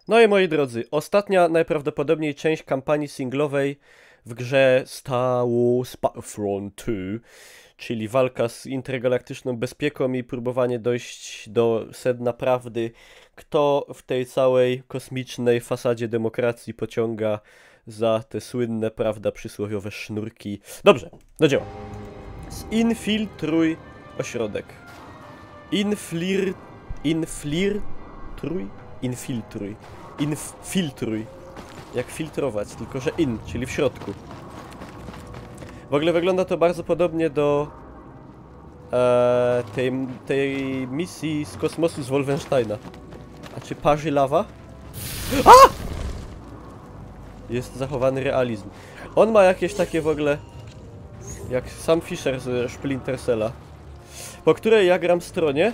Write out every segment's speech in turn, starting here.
No i moi drodzy, ostatnia najprawdopodobniej część kampanii singlowej w grze Star Wars Battlefront 2, czyli walka z intergalaktyczną bezpieką i próbowanie dojść do sedna prawdy, kto w tej całej kosmicznej fasadzie demokracji pociąga za te słynne, prawda, przysłowiowe sznurki. Dobrze, do dzieła. Zinfiltruj ośrodek. Infiltruj. Jak filtrować, tylko że czyli w środku. W ogóle wygląda to bardzo podobnie do tej misji z kosmosu z Wolfensteina. A czy parzy lawa? A! Jest zachowany realizm. On ma jakieś takie w ogóle, jak sam Fisher z Splinter Cella, po której ja gram stronie.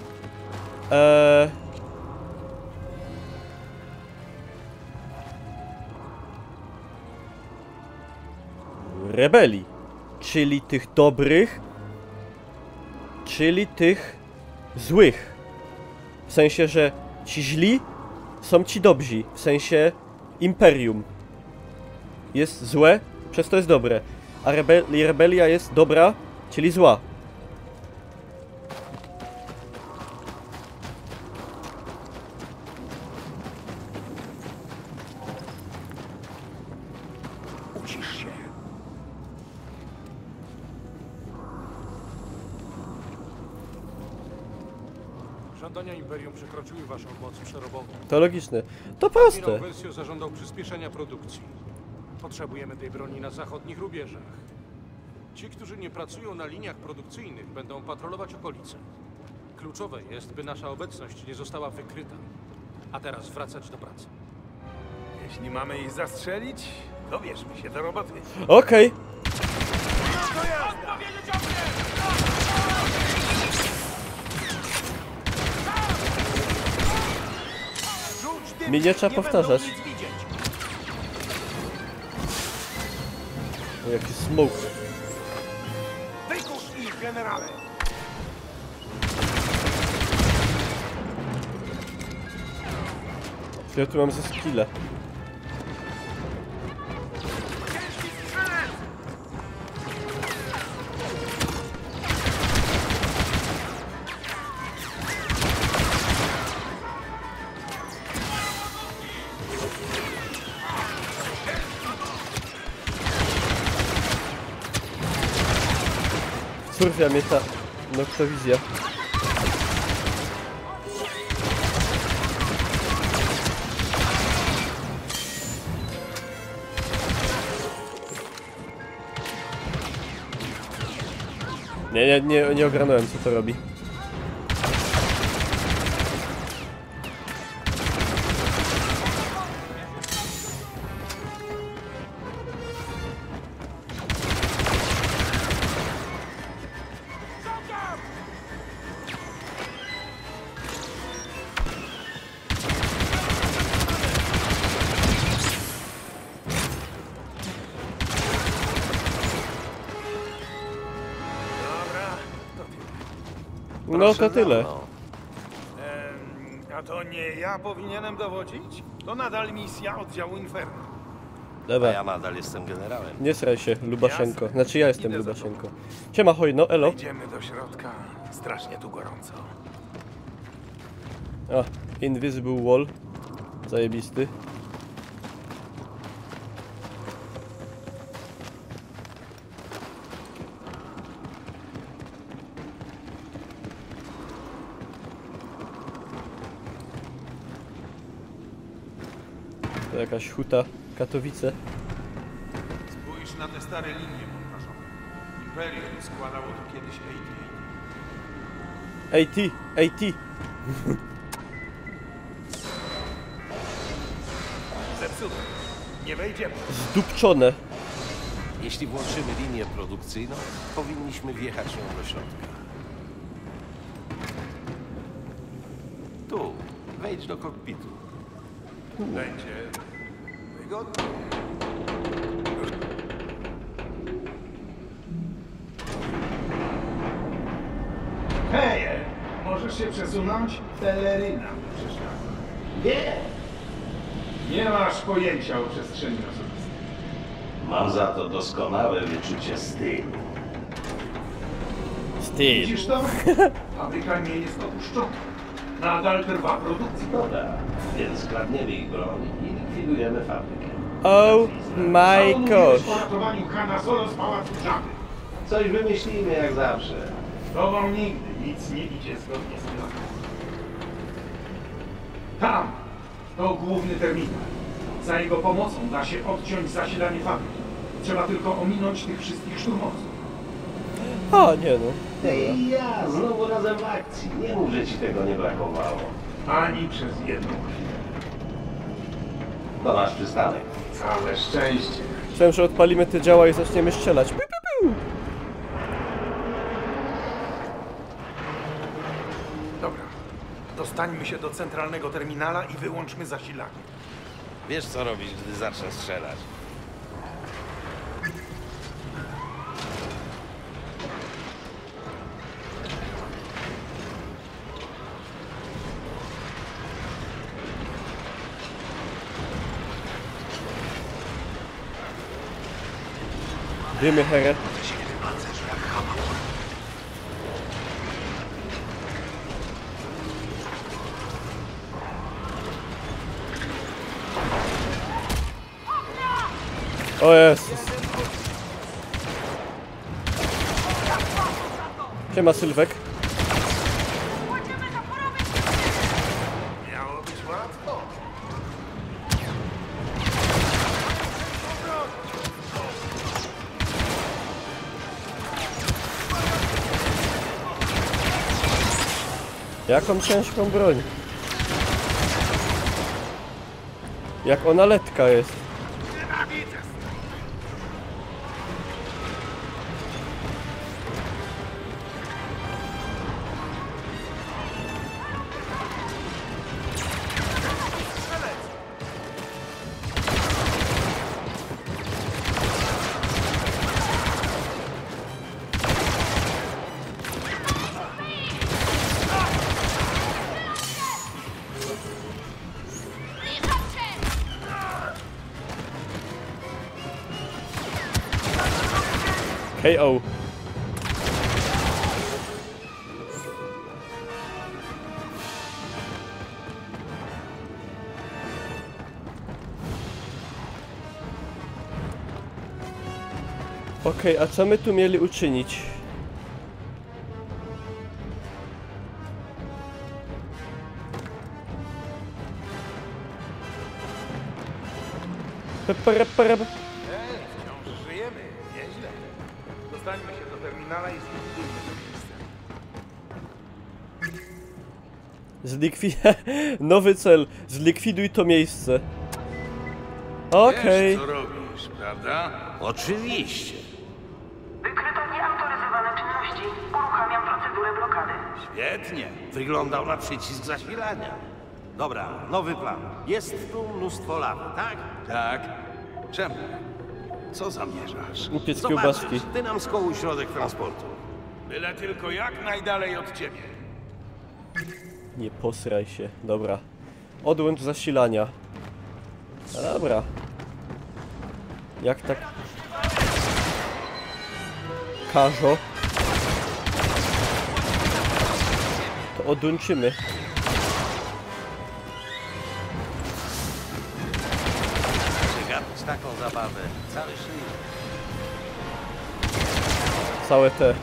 Rebelii, czyli tych dobrych, czyli tych złych. W sensie, że ci źli są ci dobrzy, w sensie imperium jest złe, przez to jest dobre, a rebelia jest dobra, czyli zła. Ucisz się. Żądania Imperium przekroczyły waszą moc przerobową. To logiczne. To proste. Versio zażądał przyspieszenia produkcji. Potrzebujemy tej broni na zachodnich rubieżach. Ci, którzy nie pracują na liniach produkcyjnych, będą patrolować okolice. Kluczowe jest, by nasza obecność nie została wykryta. A teraz wracać do pracy. Jeśli mamy ich zastrzelić, to bierzmy się do roboty. Okej. Mi nie trzeba powtarzać. O, jaki smoke. Wykusz ich, generale! Ja tu mam ze skille. Surfia mnie ta noktowizja. Nie ogarnąłem, co to robi. No to tyle. A to nie ja powinienem dowodzić? To nadal misja oddziału Inferno. A Dobra, ja nadal jestem generałem. nie sraj się, Lubaszenko. Jasne. Znaczy ja jestem Idę za Lubaszenko. Siema, hojno, elo. Idziemy do środka. Strasznie tu gorąco. A, Invisible Wall. Zajebisty. To jakaś huta, Katowice. Spójrz na te stare linie montażowe. Imperium składało tu kiedyś AT. Zepsute. Nie wejdziemy. Zdupczone. Jeśli włączymy linię produkcyjną, powinniśmy wjechać ją do środka. Tu, wejdź do kokpitu. Będzie wygodnie. Hej, możesz się przesunąć? Peleryna przeszkadza. Nie! Nie masz pojęcia o przestrzeni osobistej. Mam za to doskonałe wyczucie stylu. Steve. Widzisz to? Fabryka nie jest opuszczona. Nadal trwa produkcja. Dobra, więc kradniemy ich broń i likwidujemy fabrykę. Oh my Mówiłeś gosh. o ratowaniu Hana Solo z Pałacu Żaby. Coś wymyślimy jak zawsze. Z tobą nigdy nic nie idzie zgodnie z planem. Tam! To główny terminal. Za jego pomocą da się odciąć zasilanie fabryki. Trzeba tylko ominąć tych wszystkich szturmowców. A, nie no. Ej, ja znowu razem w akcji. Nie mów, że ci tego nie brakowało. Ani przez jedną chwilę. To nasz przystanek. Całe szczęście. Myślałem, że odpalimy te działa i zaczniemy strzelać. Piu, piu, piu. Dobra. Dostańmy się do centralnego terminala i wyłączmy zasilanie. Wiesz co robić, gdy zacznę strzelać. Dymy, herę. O Jezus. Siema, Sylwek. Miało być łatwo. Jaką ciężką broń. Jak ona letka jest. Nienawidzę. KO. Okej, a co my tu mieli uczynić? Peperepereb. Ej, wciąż żyjemy. Nieźle. Dostańmy się do terminala i zlikwidujmy to miejsce. Nowy cel. Zlikwiduj to miejsce. Okej. Wiesz, co robisz, prawda? Oczywiście. Wykryto nieautoryzowane czynności. Uruchamiam procedurę blokady. Świetnie. Wyglądał na przycisk zasilania. Dobra, nowy plan. Jest tu mnóstwo lawy, tak? Tak. Czemu? Co zamierzasz? Upiec kiełbaski. Zobaczysz, ty nam skołuj środek transportu. Byle tylko jak najdalej od ciebie. Nie posraj się. Dobra. Odłącz zasilania. No dobra. Jak tak... Każo. To odłączymy. Przegapić taką zabawę. Cały szlif. Całe te.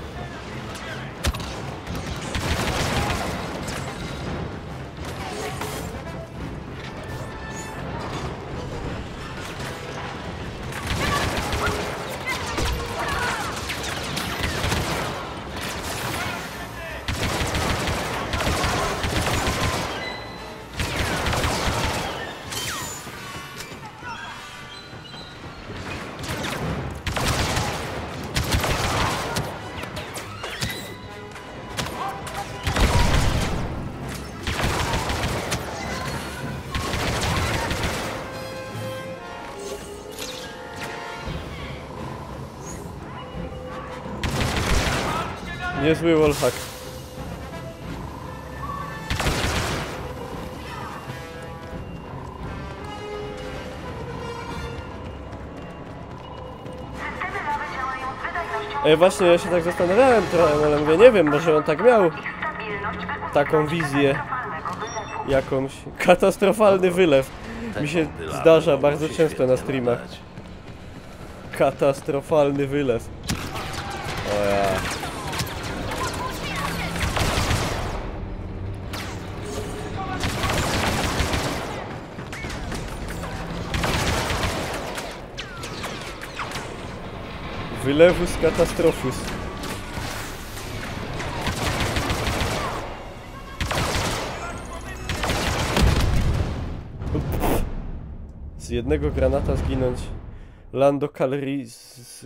Niezły wallhack. Właśnie ja się tak zastanawiałem trochę, ale mówię, nie wiem, może on tak miał Ich stabilność, by uniknąć taką wizję, katastrofalnego wylewu. jakąś katastrofalny wylew. Mi się zdarza bardzo często na streamach. Katastrofalny wylew. O ja. Wylewus katastrofus. Z jednego granata zginąć. Lando Calriss...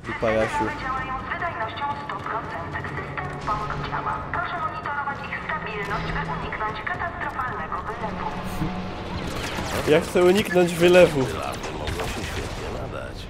Wypajasiu. Działają z wydajnością 100%. System pomp działa. Proszę monitorować ich stabilność, by uniknąć katastrofalnego wylewu. Ja chcę uniknąć wylewu. Lampy mogą się świetnie nadać.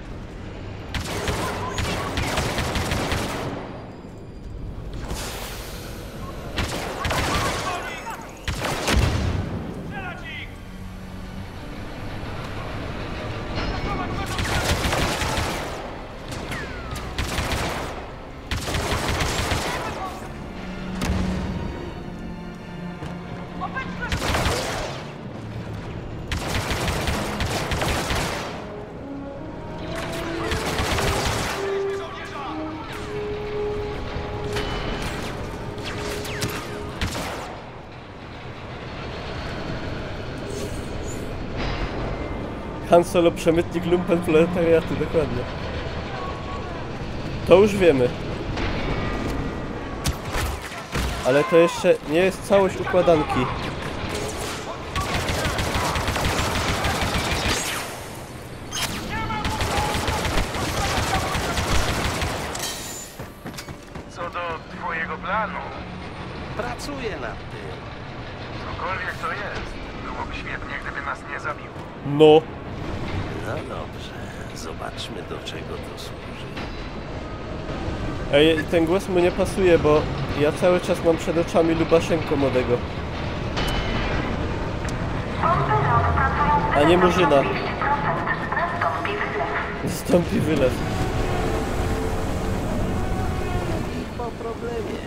Han Solo, przemytnik lumpen proletariatu, dokładnie. To już wiemy. Ale to jeszcze nie jest całość układanki. Co do twojego planu, Pracuję nad tym. cokolwiek to jest, byłoby świetnie, gdyby nas nie zabiło. No. No dobrze, zobaczmy do czego to służy. Ej, ten głos mu nie pasuje, bo ja cały czas mam przed oczami Lubaszenko młodego. A nie Murzyna. 200%. Nastąpi wylew. Nastąpi wylew. Po problemie.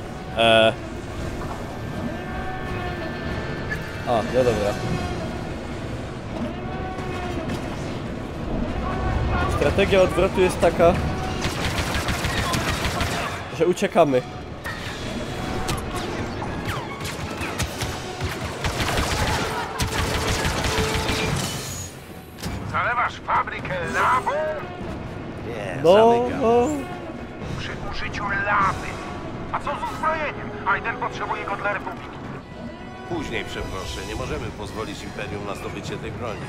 A, no dobra. Strategia odwrotu jest taka, że uciekamy. Zalewasz fabrykę lawą? Nie, No, zamykam. no. Przy użyciu lawy. A co z uzbrojeniem? Aiden potrzebuje go dla Republiki. Później przeproszę, nie możemy pozwolić Imperium na zdobycie tej broni.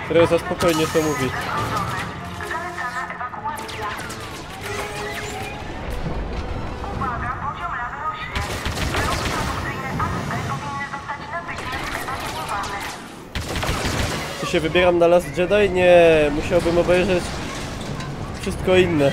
Teresa spokojnie to mówi. Zalecana ewakuacja. Uwaga, poziom lawy rośnie. Wyroby produkcyjne ASP powinny zostać natychmiast ewakuowane. Czy się wybieram na Last Jedi? Nie, musiałbym obejrzeć wszystko inne.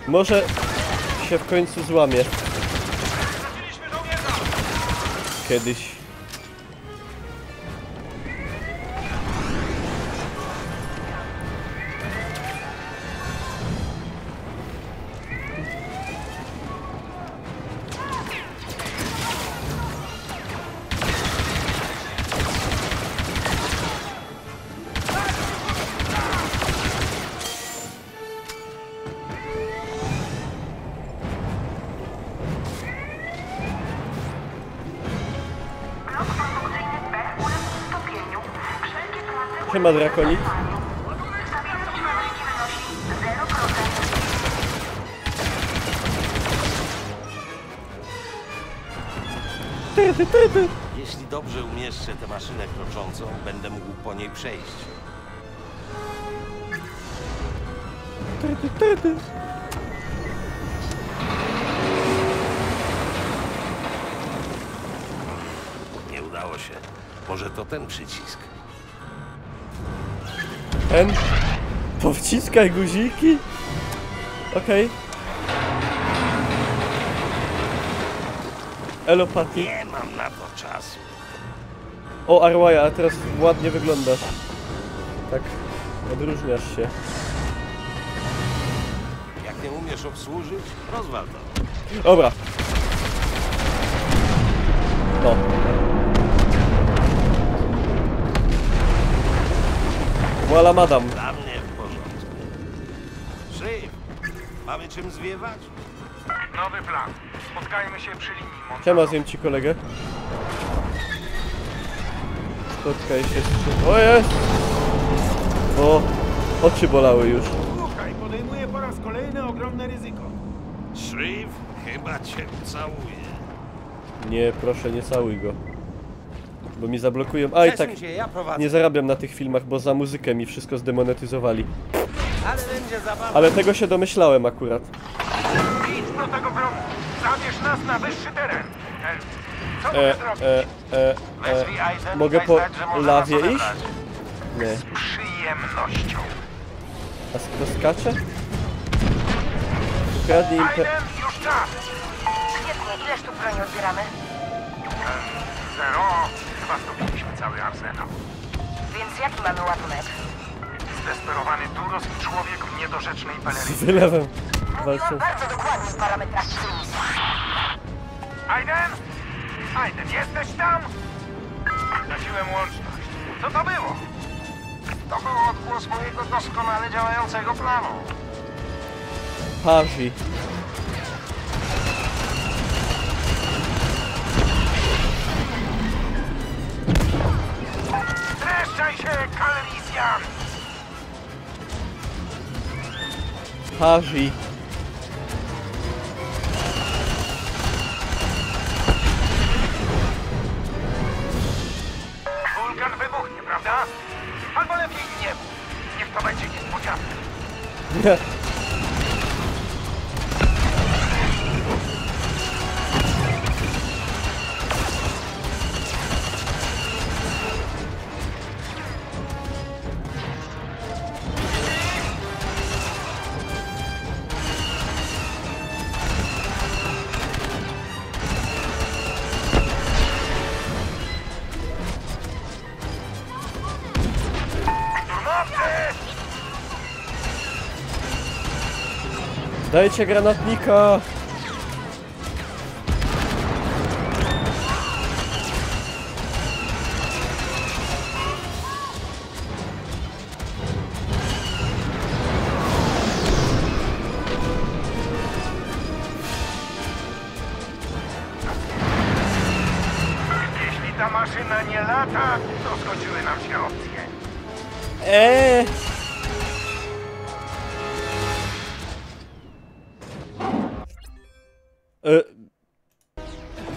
Może się w końcu złamie. Kiedyś. Blok produkcyjny B uległ stopieniu. Wszelkie prace Siema, Drakonik. Stabilność fabryki wynosi 0%. Jeśli dobrze umieszczę tę maszynę kroczącą, będę mógł po niej przejść. udało się. Może to ten przycisk. Ten? Powciskaj guziki? Okej. Elo, Patty. Nie mam na to czasu. O, Arwaja, a teraz ładnie wyglądasz. Tak, odróżniasz się. Jak nie umiesz obsłużyć, rozwal to. Dobra. No. Voila, madam. Dla mnie w porządku. Szyb, mamy czym zwiewać? Nowy plan. Spotkajmy się przy linii montażu. Siema, zjem ci kolegę. Spotkaj się z... O, jest! O, oczy bolały już. Słuchaj, podejmuję po raz kolejny ogromne ryzyko. Shriv, chyba cię całuję. Nie, proszę, nie całuj go. Bo mi zablokują. A i tak Przesuń się, ja prowadzę. nie zarabiam na tych filmach, bo za muzykę mi wszystko zdemonetyzowali. Ale będzie zabawa. Ale tego się domyślałem akurat. Idź do tego progu. Zabierz nas na wyższy teren. Co mogę zrobić? Wezwij Aiden i Mogę daj po znać, że można lawie nas iść? odebrać. Nie. Z przyjemnością. A kto skacze? Ukradnij Aiden, już czas. Świetnie, ileż tu broni odbieramy? Zero. Chyba zdobyliśmy cały arsenał. Więc jaki mamy ładunek? Zdesperowany Duros i człowiek w niedorzecznej Z pelerynie. wylewem Mówiłam walczą. bardzo dokładnie w parametrach silnika. Aiden? Aiden, jesteś tam? Straciłem łączność. Co to było? To był odgłos mojego doskonale działającego planu. Parzi. Streszczaj się, Calrissian! Parzi. Wulkan wybuchnie, prawda? Albo lepiej nie mów. Niech to będzie niespodzianka. Nie. Szturmowcy! Dajcie granatnika! Jeśli ta maszyna nie lata, to skończyły nam się opcje.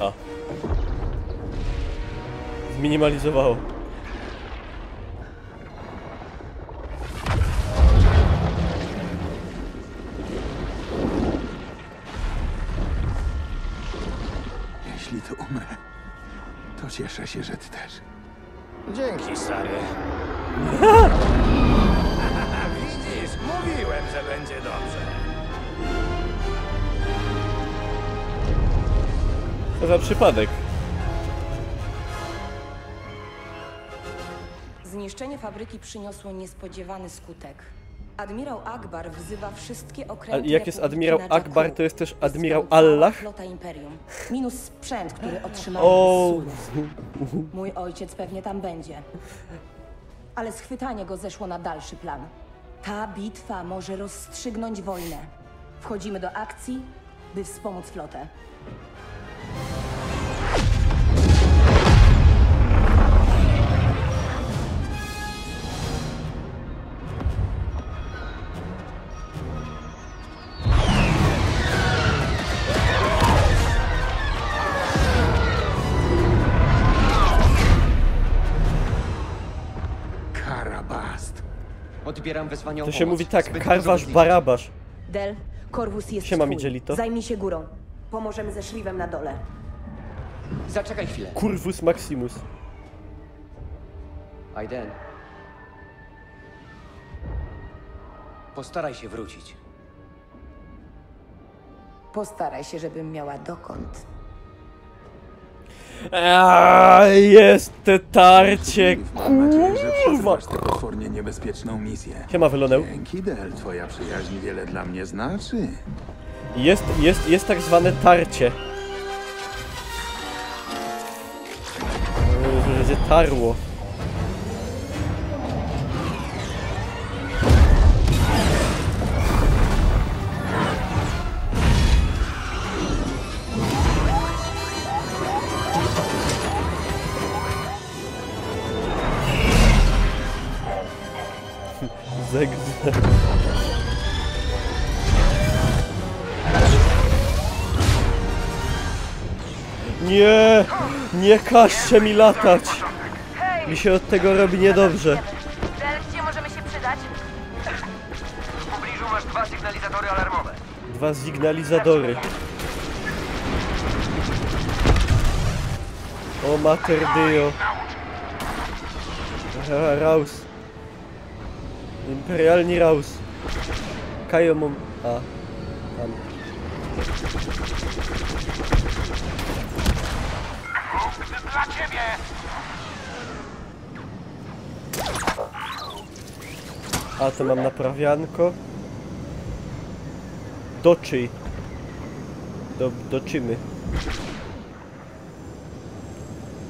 A. Zminimalizowało. Jeśli to umrę, to cieszę się, że ty też. Dzięki, stary. Widzisz, mówiłem, że będzie dobrze. Co za przypadek. Zniszczenie fabryki przyniosło niespodziewany skutek. Admirał Akbar wzywa wszystkie A okręty jak jest Republiki admirał na Akbar, Jakku. to jest też Jest admirał tam cała Allah? flota Imperium. Minus sprzęt, który otrzymałem O. z Sulów. Mój ojciec pewnie tam będzie. Ale schwytanie go zeszło na dalszy plan. Ta bitwa może rozstrzygnąć wojnę. Wchodzimy do akcji, by wspomóc flotę. Karabast. Odbieram wezwanie o To się pomoc. mówi tak, Zbyt Karwasz dużo Barabasz. Del, Korwus jest Siema, twój. Miguelito. Zajmij się górą. Pomożemy ze szliwem na dole. Zaczekaj chwilę. Curvus Maximus. Aiden. Postaraj się wrócić. Postaraj się, żebym miała dokąd. Jest te tarcie, Mam nadzieję, że kurwa. przetrwasz tę potwornie niebezpieczną misję. Siema, Wyloneł. Dzięki, Del. Twoja przyjaźń wiele dla mnie znaczy. Jest tak zwane tarcie. Będzie tarło. Zegze. Nie! Nie każcie mi latać! Mi się od tego robi niedobrze. Del, gdzie możemy się przydać? W pobliżu masz 2 sygnalizatory alarmowe. 2 sygnalizadory. O mater dio. Raus. Imperialni Raus. Kajomom. A. Tam. Dla ciebie! A to mam naprawianko. Doczy. Doczymy.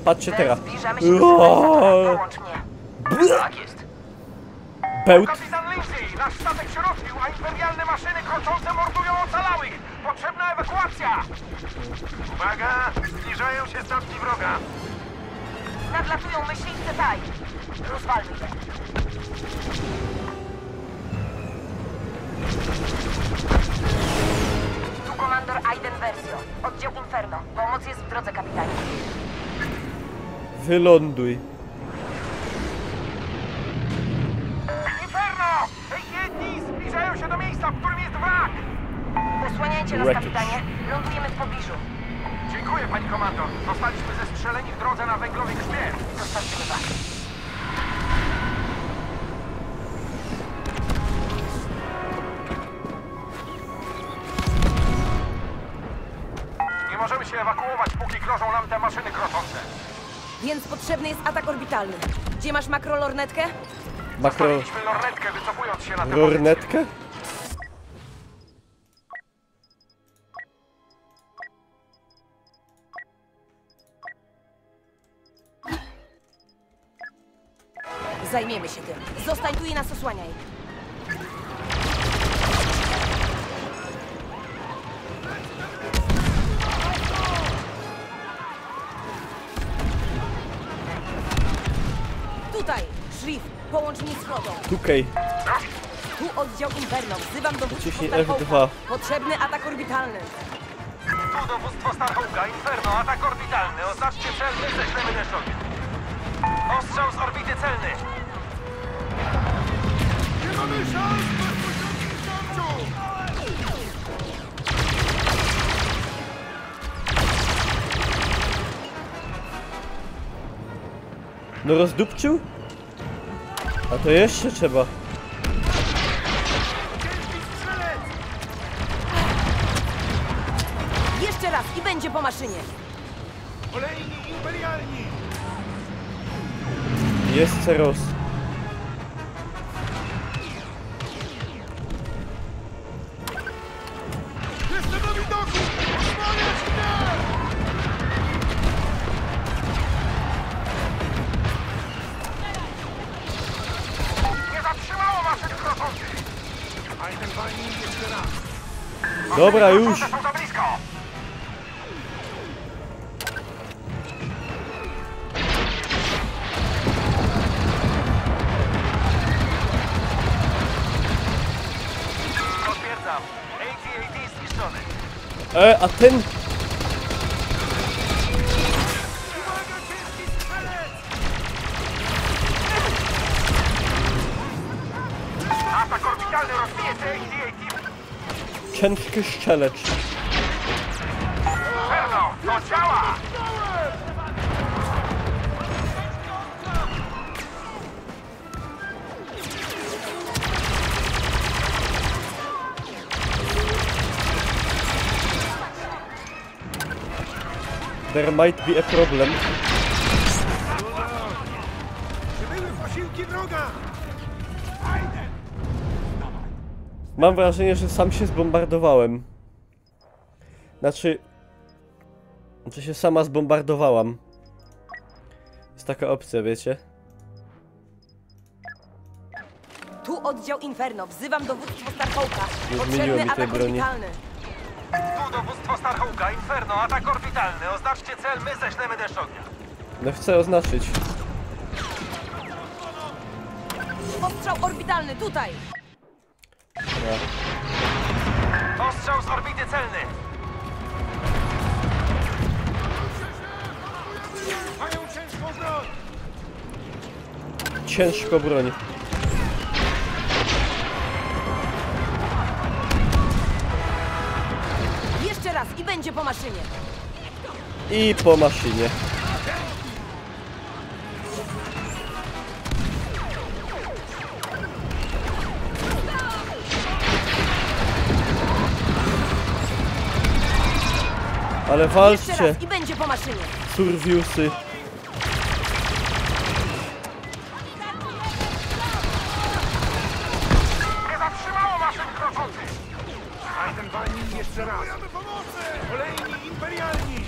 Patrzcie teraz. Zbliżamy się do sygnalizatora. Połącz mnie. Tak jest. Bełt. Kapitan Lindsay, nasz statek się rozbił, a imperialne maszyny kroczące mordują ocalałych. Potrzebna ewakuacja! Uwaga! Zbliżają się statki wroga. Nadlatują myśliwce TIE. Rozwalmy je. Tu komandor Aiden Versio. Oddział Inferno. Pomoc jest w drodze, kapitanie. Wyląduj. Inferno! Jedni zbliżają się do miejsca, w którym jest wrak! Posłaniajcie nas, Wreckage. kapitanie. Lądujemy w pobliżu. Dziękuję, pani komandor. Zostaliśmy zestrzeleni w drodze na węglowy grzbiet. Zostawimy was. Nie możemy się ewakuować, póki grożą nam te maszyny kroczące. Więc potrzebny jest atak orbitalny. Gdzie masz makrolornetkę? Makro... Mieliśmy lornetkę, wycofując się na tę pozycję. Lornetkę? Zajmiemy się tym. Zostań tu i nas osłaniaj. Tutaj! Szrif, połącz mnie z flotą. Tukej. Tu oddział Inferno. Wzywam dowództwo Wciśnij Starhawka. F2. Potrzebny atak orbitalny. Tu dowództwo Starhawka, Inferno, atak orbitalny. Oznaczcie celny, ześlemy deszcz ognia. Ostrzał z orbity celny. Nie mamy szans, No rozdupczył? A to jeszcze trzeba. Jeszcze raz i będzie po maszynie. Kolejni imperialni. Jest Ceros. Jestem na widoku! Osłaniać mnie! Nie zatrzymało maszyn kroczących! Aiden walnij jeszcze raz. Dobra, Maszyny już. kroczące są za blisko! Potwierdzam. AT-AT zniszczony. A ten... Uwaga, ciężki strzelec! Atak orbitalny rozbije te AT-AT. Ciężki szczelecz. Inferno, to działa! There might be a problem. Przybyły posiłki wroga! Mam wrażenie, że sam się zbombardowałem. Znaczy się sama zbombardowałam. Jest taka opcja, wiecie? Tu oddział Inferno. Wzywam dowództwo Starhawka. Nie zmieniło mi tej broni. Tu dowództwo Starhawka, Inferno, atak orbitalny. Oznaczcie cel, my ześlemy deszcz ognia. No chcę oznaczyć. Ostrzał orbitalny, tutaj! Ostrzał z orbity celny. Mają ciężką broń. Ciężko broń. Jeszcze raz i będzie po maszynie. I po maszynie. Ale Jeszcze walczcie, raz i będzie po maszynie. surviusy. Nie zatrzymało maszyn kroczących. Ajden walni jeszcze raz. Kolejni imperialni.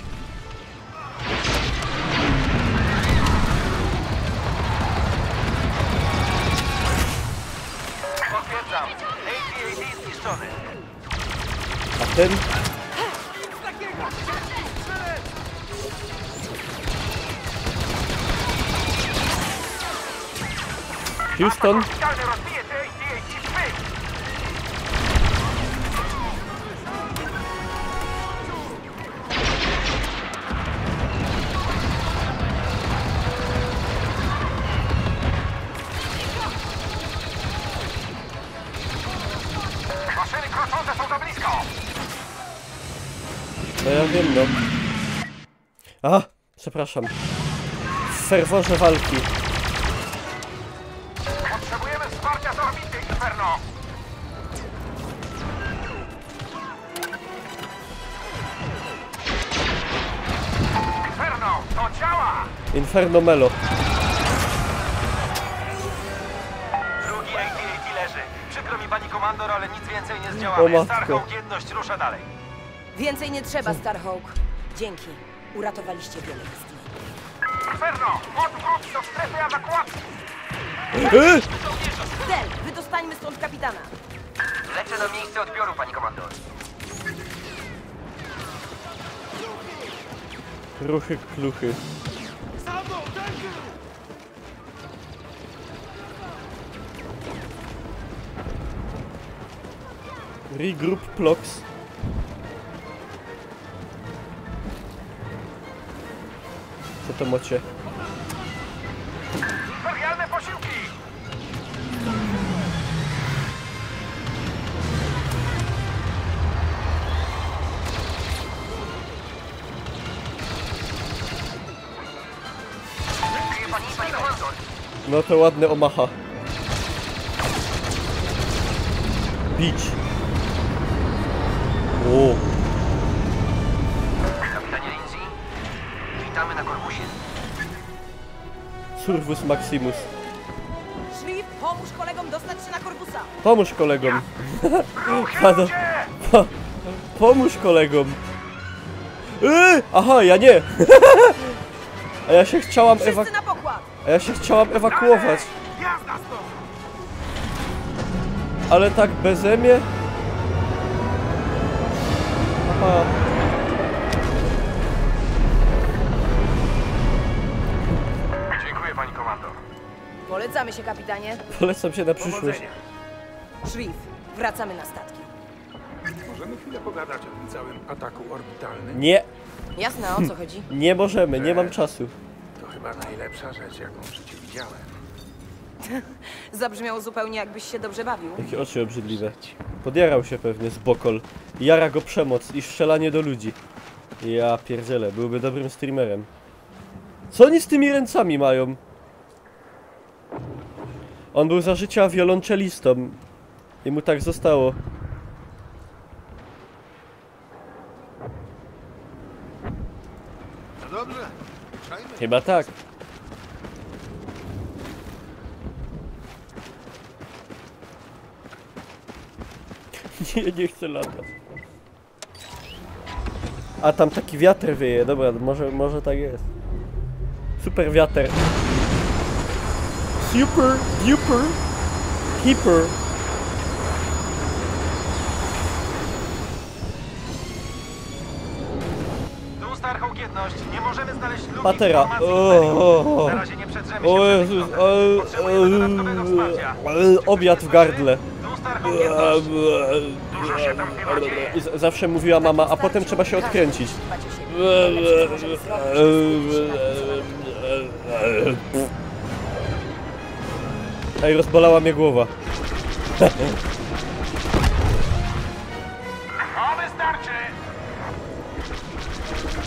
Potwierdzam. AT-AT zniszczony. A ten? Houston? Orbitalny rozbije te AT-AT w pył. Maszyny kroczące są za blisko. No ja wiem, no. Aha, przepraszam. W ferworze walki. Potrzebujemy wsparcia z orbity, Inferno. Inferno, to działa! Inferno Melo. Drugi AT-AT leży. Przykro mi, pani komandor, ale nic więcej nie O zdziałamy. matko. Starhawk jedność rusza dalej. Więcej nie trzeba, Starhawk. Dzięki. Uratowaliście wiele istnień. Inferno, odwrót do strefy ewakuacji. Del, wydostańmy stąd kapitana. Lecę na miejsce odbioru, pani komandor. Ruchy, kluchy. Regroup Plox. Co to macie? Imperialne posiłki! Pani komandor. No to ładne Omaha. Bić. O, Kapitanie Lindsay, witamy na korpusie. Survus Maximus. Szlif, pomóż kolegom dostać się na korpusa. Pomóż kolegom. Ruchy Pomóż kolegom. Aha, ja nie. A ja się chciałam Wszyscy na pokład. ewakuować. Jazda stąd! Ale tak beze mnie? Aha. Dziękuję, pani komandor. Polecamy się, kapitanie. Polecam się na przyszłość. Powodzenia. Szlif, wracamy na statki. Możemy chwilę pogadać o tym całym ataku orbitalnym? Nie, Jasne, o co chodzi? nie możemy, nie mam czasu. To chyba najlepsza rzecz, jaką w życiu widziałem. Zabrzmiało zupełnie, jakbyś się dobrze bawił. Jakie oczy obrzydliwe. Podjarał się pewnie z Bokol. Jara go przemoc i strzelanie do ludzi. Ja pierdzielę, byłby dobrym streamerem. Co oni z tymi ręcami mają? On był za życia wiolonczelistą. I mu tak zostało. Chyba tak. Nie chcę latać. A tam taki wiatr wieje, dobra, może tak jest. Super wiatr. Super, duper, hiper. Tu Starhawk jedność. Nie możemy znaleźć luki Patera. informacji. Na razie nie przedrzemy się. O Jezus, Potrzebujemy dodatkowego wsparcia. obiad w gardle. Tu Starhawk jedność. Dużo się tam chyba dzieje. I zawsze mówiła mama, a potem trzeba się odkręcić. Ej, rozbolała mnie głowa. O, wystarczy!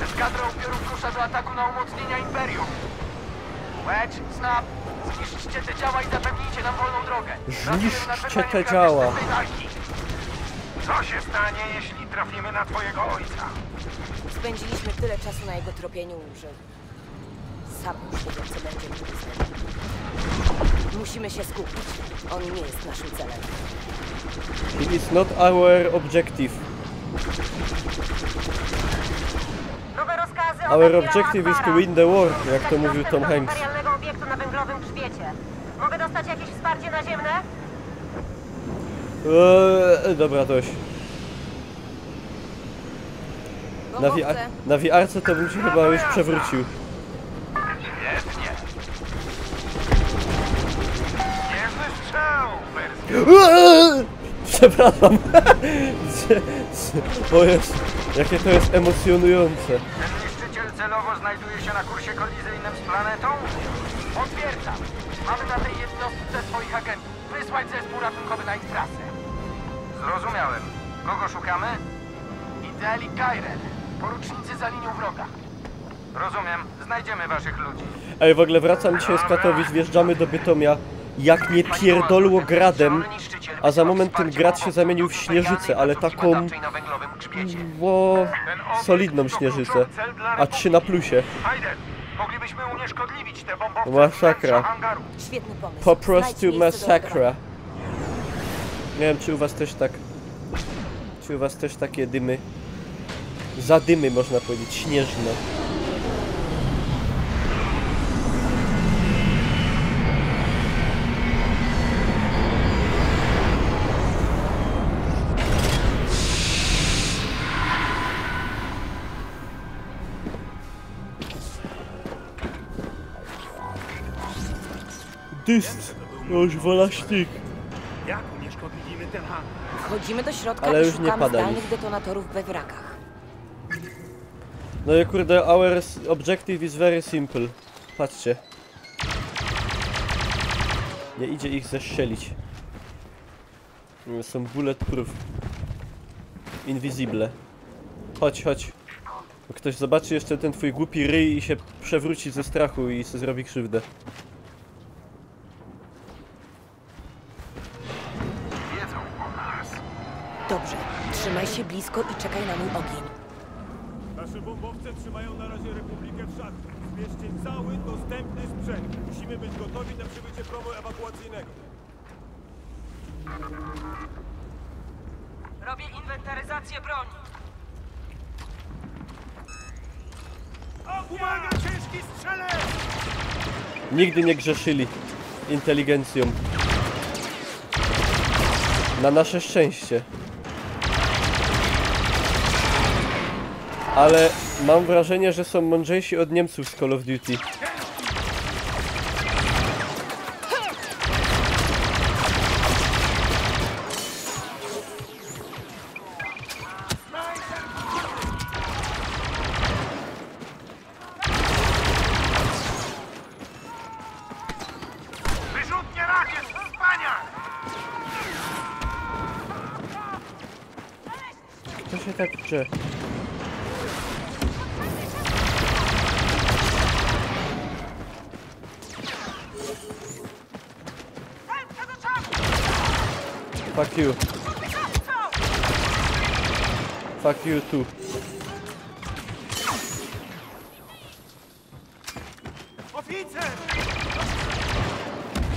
Eskadra upiorów rusza do ataku na umocnienia Imperium. Wedge, Snap, zniszczcie te działa i zapewnijcie nam wolną drogę. Zniszczcie te działa. Co się stanie, jeśli trafimy na twojego ojca? Spędziliśmy tyle czasu na jego tropieniu, że sam już nie wiem, co będzie gdy z nim. Musimy się skupić. On nie jest naszym celem. It is not our objective. Nowe rozkazy od Our admirała objective is to Akbara. win the war, jak to Dostęp mówił Tom do Hanks. imperialnego obiektu na węglowym grzbiecie. Mogę dostać jakieś wsparcie naziemne? Dobra, dość. Na VR-ce to bym się chyba już przewrócił. Świetnie. Niezły strzał, Percy. Przepraszam. O Jezu, jakie to jest emocjonujące. Ten niszczyciel celowo znajduje się na kursie kolizyjnym z planetą? Potwierdzam. Mamy na tej jednostce swoich agentów. Wysłać zespół ratunkowy na ich trasę. Zrozumiałem. Kogo szukamy? Ideli Kairen. Porucznicy za linią wroga. Rozumiem. Znajdziemy waszych ludzi. Ej, w ogóle wracam dzisiaj z Katowic, wjeżdżamy do Bytomia. Jak nie pierdolło gradem, a za moment ten grad się zamienił w śnieżycę, ale taką... solidną śnieżycę. A 3 na plusie. Hayden, moglibyśmy unieszkodliwić te bombowce Masakra. hangaru. Świetny pomysł. Po prostu Znajdź miejsce do masakra. Nie wiem, czy u was też tak... Czy u was też takie dymy... Zadymy, można powiedzieć, śnieżne. Dyst! Już wolaśnik. Jak unieszkodliwimy ten hangar? Wchodzimy do środka Ale i już nie szukamy pada zdalnych nic. detonatorów we wrakach. No i kurde, our objective is very simple. Patrzcie. Nie idzie ich zestrzelić. Są bulletproof. Invisible. Chodź, chodź. Bo ktoś zobaczy jeszcze ten twój głupi ryj i się przewróci ze strachu i se zrobi krzywdę. Wiedzą o nas. Dobrze, trzymaj się blisko i czekaj na mój ogień. Nasze bombowce trzymają na razie Republikę w szachu. Zbierzcie cały dostępny sprzęt. Musimy być gotowi na przybycie promu ewakuacyjnego. Robię inwentaryzację broni. Uwaga, ciężki strzelec! Nigdy nie grzeszyli inteligencją. Na nasze szczęście. Ale mam wrażenie, że są mądrzejsi od Niemców z Call of Duty. Wyrzutnie rakiet, wspaniale! Kto się tak drze? Fuck you. Fuck you too.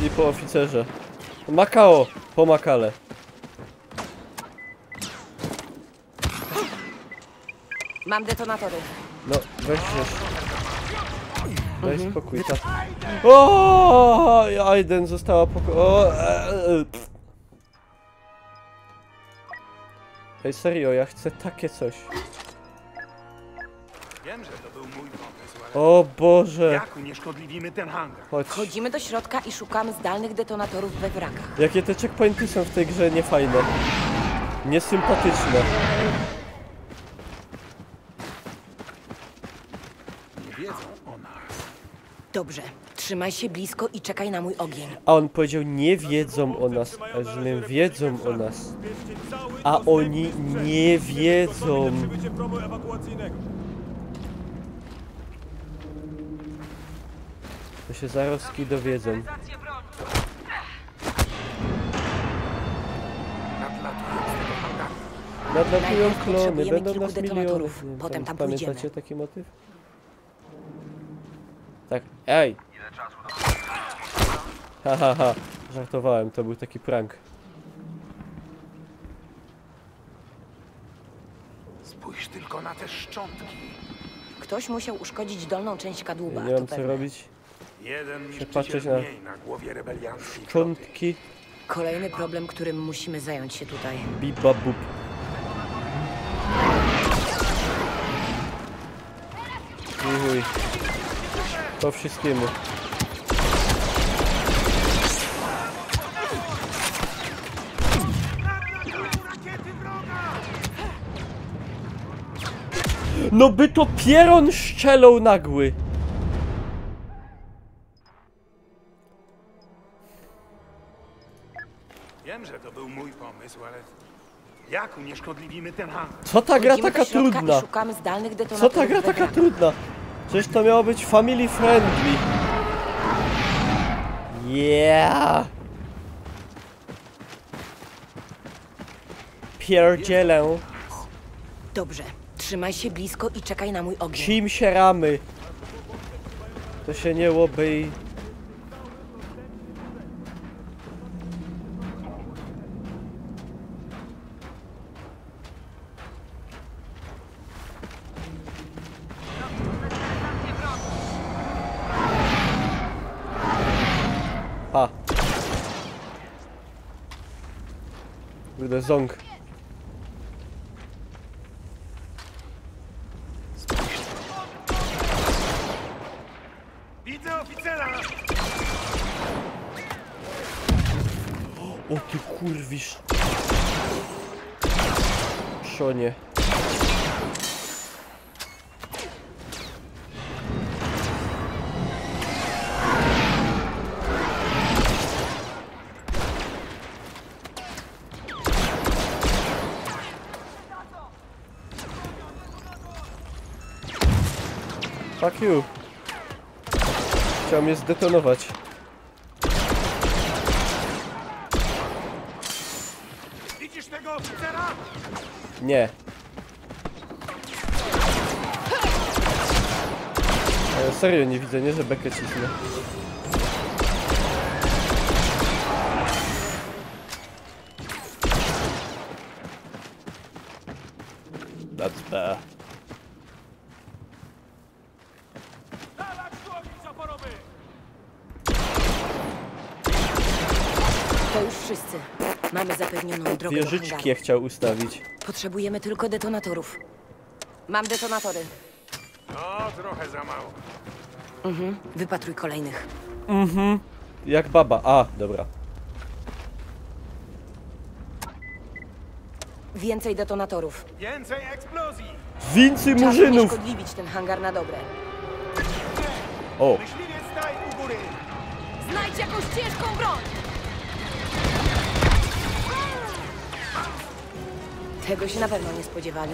I po oficerze. Makao! Po Makale. Mam detonatory. No, weź daj spokój, tak. O, Aiden została Ej, serio, ja chcę takie coś. Wiem, że to był mój pomysł, ale O Boże. jak unieszkodliwimy ten hangar? Chodź. Wchodzimy do środka i szukamy zdalnych detonatorów we wrakach. Jakie te checkpointy są w tej grze niefajne. Niesympatyczne. Nie wiedzą o nas. Dobrze. Trzymaj się blisko i czekaj na mój ogień. A on powiedział, nie wiedzą o nas. A rozumiem, wiedzą o nas. A oni nie wiedzą. To się zaroski dowiedzą. Nadlatują klony, będą nas miliony. Potem tam Pamiętacie pójdziemy. taki motyw? Tak, ej! Ha, żartowałem, to był taki prank. Spójrz tylko na te szczątki. Ktoś musiał uszkodzić dolną część kadłuba. Nie mam to co pewne. robić. Jeden patrzeć niszczyciel na- mniej na głowie rebelianckiej. Szczątki. Kolejny problem, którym musimy zająć się tutaj. Bibabub. Chuj. Po wszystkiemu. No by to pieron szczelą nagły. Wiem, że to był mój pomysł, ale jak unieszkodliwimy ten hangar? Co ta gra Wchodzimy taka do środka trudna? I szukamy zdalnych Co detonatorów ta gra we taka wrakach. trudna? Przecież to miało być family friendly. Yeah. Pierdzielę. Dobrze. Trzymaj się blisko i czekaj na mój ogień. Czym się ramy? To się nie łoby. Pa. Kurde, ząg. Widzę oficera! O ty kurwisz. Szonie. Fuck you. Chciał mnie zdetonować. Widzisz tego oficera? Nie. Ale serio nie widzę, nie, że bekę cisnę. That's bad. To już wszyscy. Mamy zapewnioną drogę do Wieżyczki hangaru. ja chciał ustawić. Potrzebujemy tylko detonatorów. Mam detonatory. No, trochę za mało. Wypatruj kolejnych. Jak baba. A, dobra. Więcej detonatorów. Więcej eksplozji! Więcej Czas murzynów! unieszkodliwić ten hangar na dobre. O, Myśliwiec, staj u góry! Znajdź jakąś ciężką broń! Tego się na pewno nie spodziewali.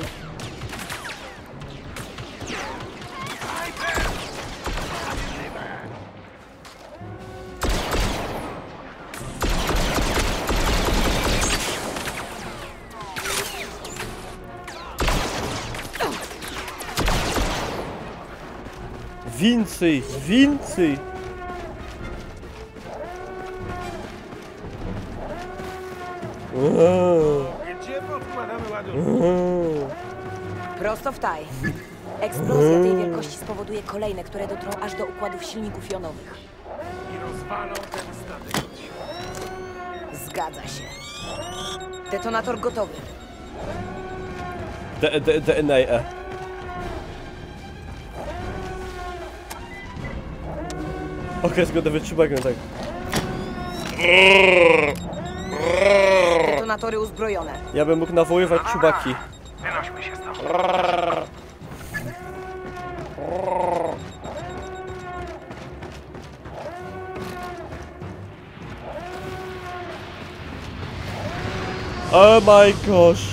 więcej, więcej! Gdzie podkładamy ładunek? Prosto w taj. Eksplozja tej wielkości spowoduje kolejne, które dotrą aż do układów silników jonowych. I rozwalą ten statek od środka. Zgadza się. Detonator gotowy. DNA. Okres godowy Chewbacca, tak. Detonatory uzbrojone. Ja bym mógł nawoływać Chewbacki. Wynośmy się stąd. Oh my gosh.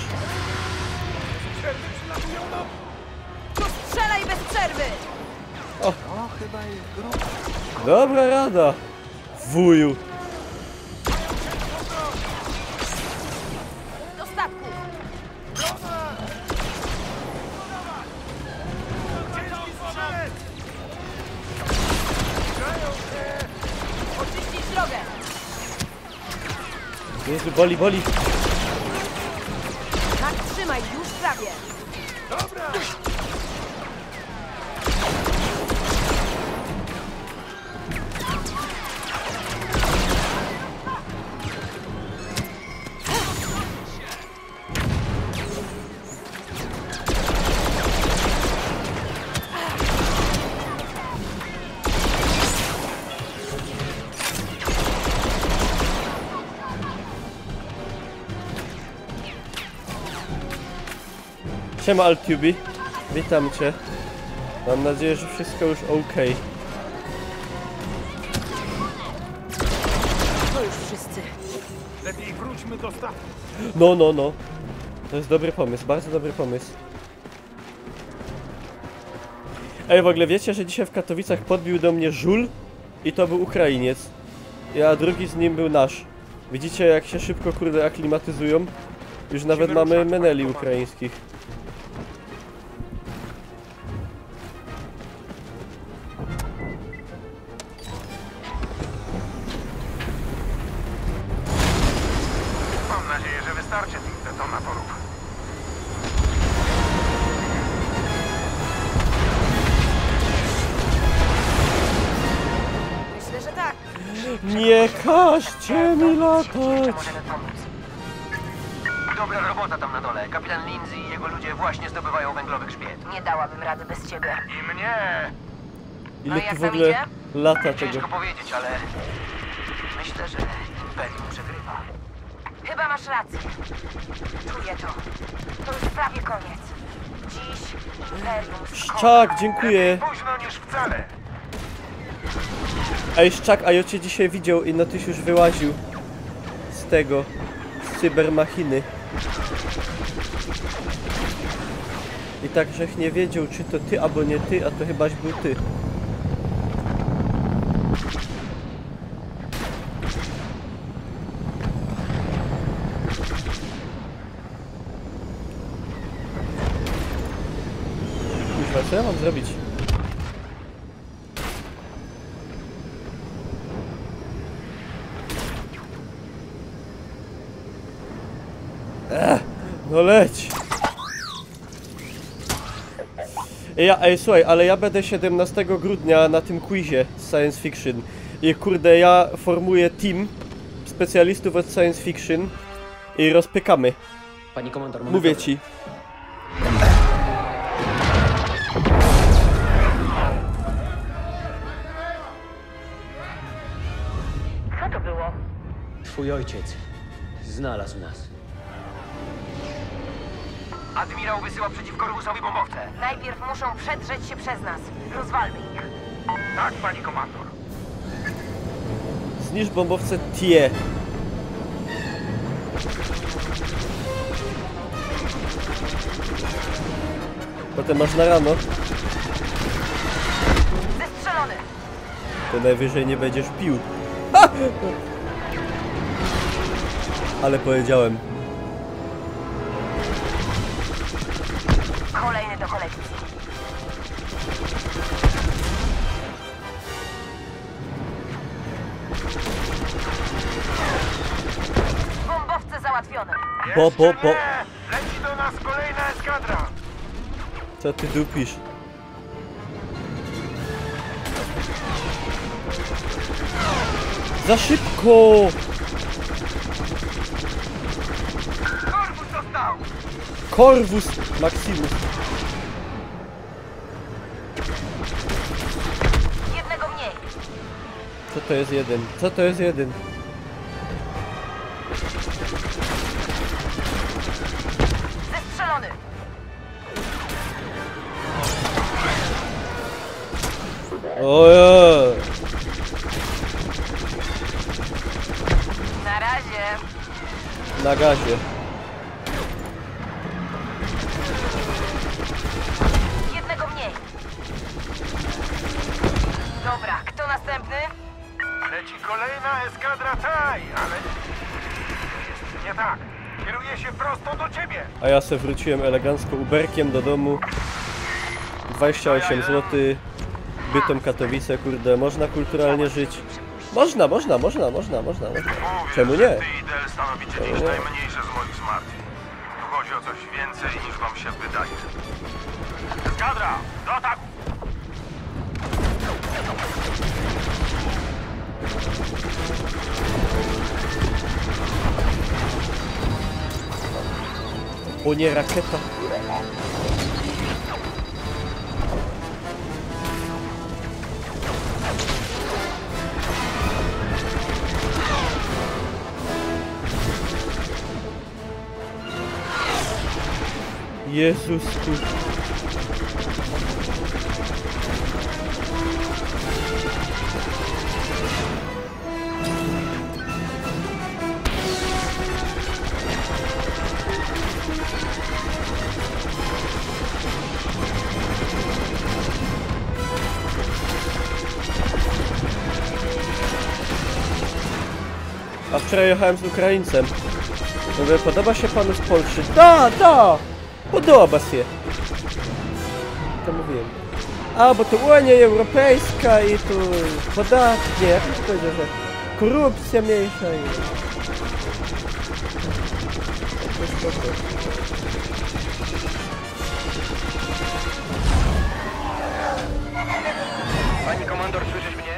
Strzelaj bez przerwy! Dobra rada. Wuju. Do statku! Oczyścić drogę! Jezu, boli. Tak, trzymaj, już prawie! Siema Altubi. Witam cię. Mam nadzieję, że wszystko już ok. To już wszyscy. Lepiej wróćmy do statku. No. To jest dobry pomysł, bardzo dobry pomysł. Ej, w ogóle wiecie, że dzisiaj w Katowicach podbił do mnie żul i to był Ukrainiec. A drugi z nim był nasz. Widzicie, jak się szybko, kurde, aklimatyzują? Już nawet mamy meneli ukraińskich. Mam nadzieję, że wystarczy tych detonatorów. Myślę, że tak. Nie każcie mi latać! Możemy pomóc. Dobra robota tam na dole. Kapitan Lindsay i jego ludzie właśnie zdobywają węglowy grzbiet. Nie dałabym rady bez ciebie. I mnie! Ile jak tu w tam ogóle idzie? lata tego? Ciężko powiedzieć, ale myślę, że Imperium przegrywa. Chyba masz rację. Czuję to. To już prawie koniec. Dziś Imperium Szczak, dziękuję! Późno niż wcale. Ej, Szczak, a ja cię dzisiaj widział i no tyś już wyłaził z tego, z cybermachiny. I tak, żech nie wiedział, czy to ty, albo nie ty, a to chybaś był ty. Kuźwa, co ja mam zrobić? No leć! Ej, słuchaj, ale ja będę 17 grudnia na tym quizie z Science Fiction. I kurde, ja formuję team specjalistów od Science Fiction i rozpykamy. Pani komandor, Mówię ci. Co to było? Twój ojciec znalazł nas. Admirał wysyła przeciwko Ruusowi bombowce. Najpierw muszą przedrzeć się przez nas. Rozwalmy ich. Tak, pani komandor. Zniszcz bombowce TIE. Potem masz na rano. Zestrzelony. To najwyżej nie będziesz pił. Ha! Ale powiedziałem. Kolejny do kolekcji. Bombowce załatwione. Bo. Leci do nas kolejna eskadra. Co ty dupisz? Za szybko! Korwus został. Corvus Maximus. Jednego mniej. Co to jest jeden? Co to jest jeden? Zestrzelony. Ojej! Na razie. Na gazie. Jednego mniej. Dobra, kto następny? Leci kolejna eskadra TIE, ale... jest nie tak. Kieruje się prosto do ciebie. A ja se wróciłem elegancko Uberkiem do domu. 28 zł. Bytom Katowice, kurde, można kulturalnie żyć. Można. Czemu nie? Ty i Del stanowicie dziś najmniejsze z moich zmartwień. Tu chodzi o coś więcej niż wam się wydaje. Eskadra, do ataku! O nie, rakieta. Jezusku. A wczoraj jechałem z Ukraińcem. Mówię, podoba się panu z Polski? Da! Podoba się. To mówiłem. A, bo to Unia Europejska i tu podatki, jak to powiedział, że korupcja mniejsza i... Pani komandor, słyszysz mnie?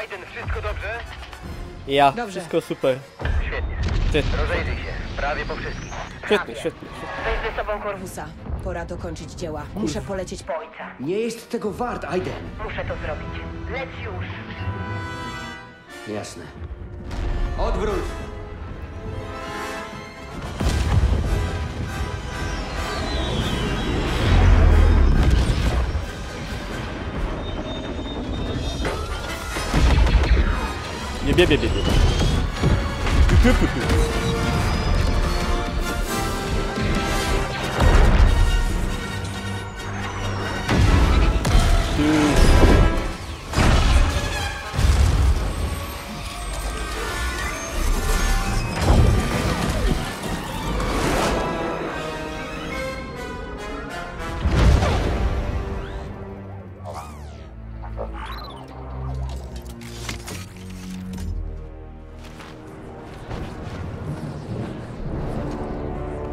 Aiden, wszystko dobrze? Ja, Dobrze. wszystko super. Świetnie. Rozejrzyj się. Prawie po wszystkim. Świetnie. Weź ze sobą Korwusa. Pora dokończyć dzieła. Muszę polecieć po ojca. Nie jest tego wart, Aiden. Muszę to zrobić. Leć już. Jasne. Odwróć! Nie.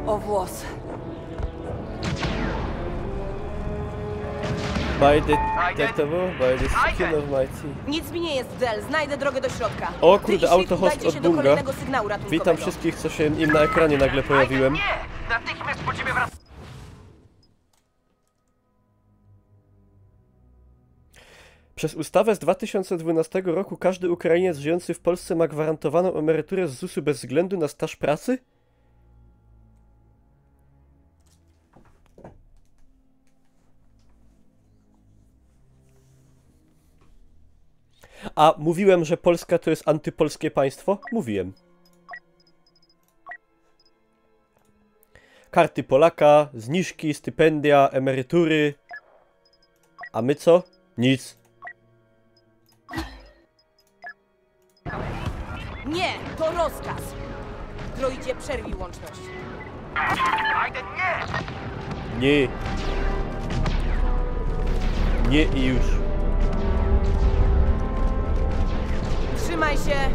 O włos. By the... jak to było? By the skin of my teeth. Nic mi nie jest, Del. Znajdę drogę do środka. O Ty kurde, i Shift autohost udajcie od się do Bunga. kolejnego sygnału ratunkowego. Witam wszystkich, co się im na ekranie nagle pojawiłem. Nie! Natychmiast po ciebie wracam. Przez ustawę z 2012 roku każdy Ukrainiec żyjący w Polsce ma gwarantowaną emeryturę z ZUS-u bez względu na staż pracy? A mówiłem, że Polska to jest antypolskie państwo? Mówiłem. Karty Polaka, zniżki, stypendia, emerytury. A my co? Nic. Nie, to rozkaz. Droidzie, przerwij łączność. Aiden, nie! Nie. Nie i już. Trzymaj się.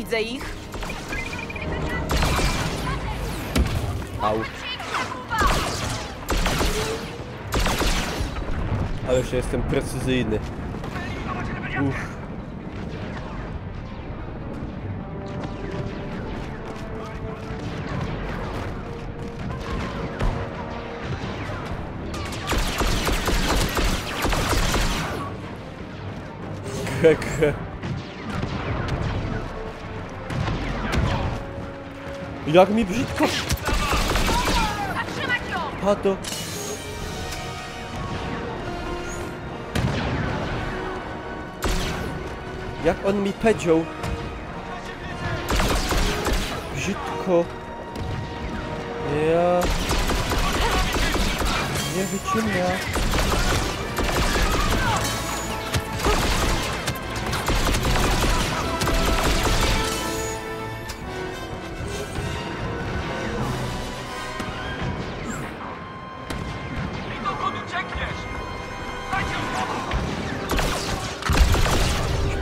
Widzę ich. Au. Ale już jestem precyzyjny. Uff. Jak mi brzydko padło. Jak on mi powiedział brzydko. Ja nie wyciągnę.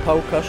Pałkarz.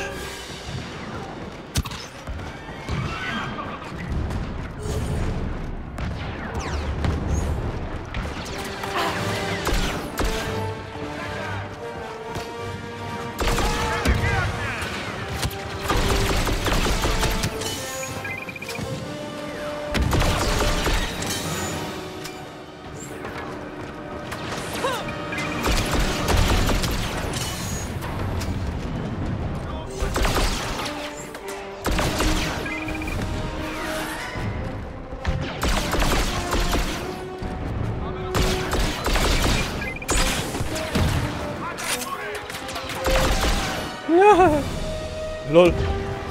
LOL,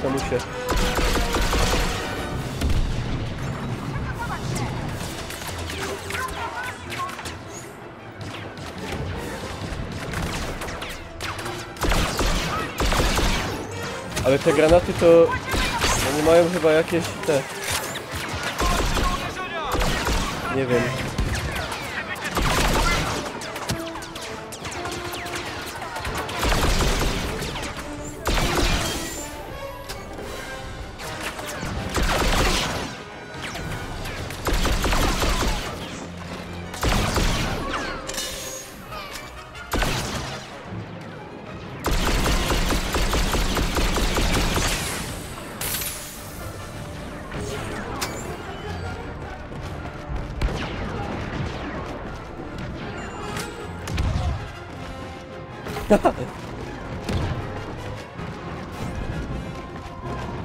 samusie. Ale te granaty to... Oni mają chyba jakieś te... Nie wiem.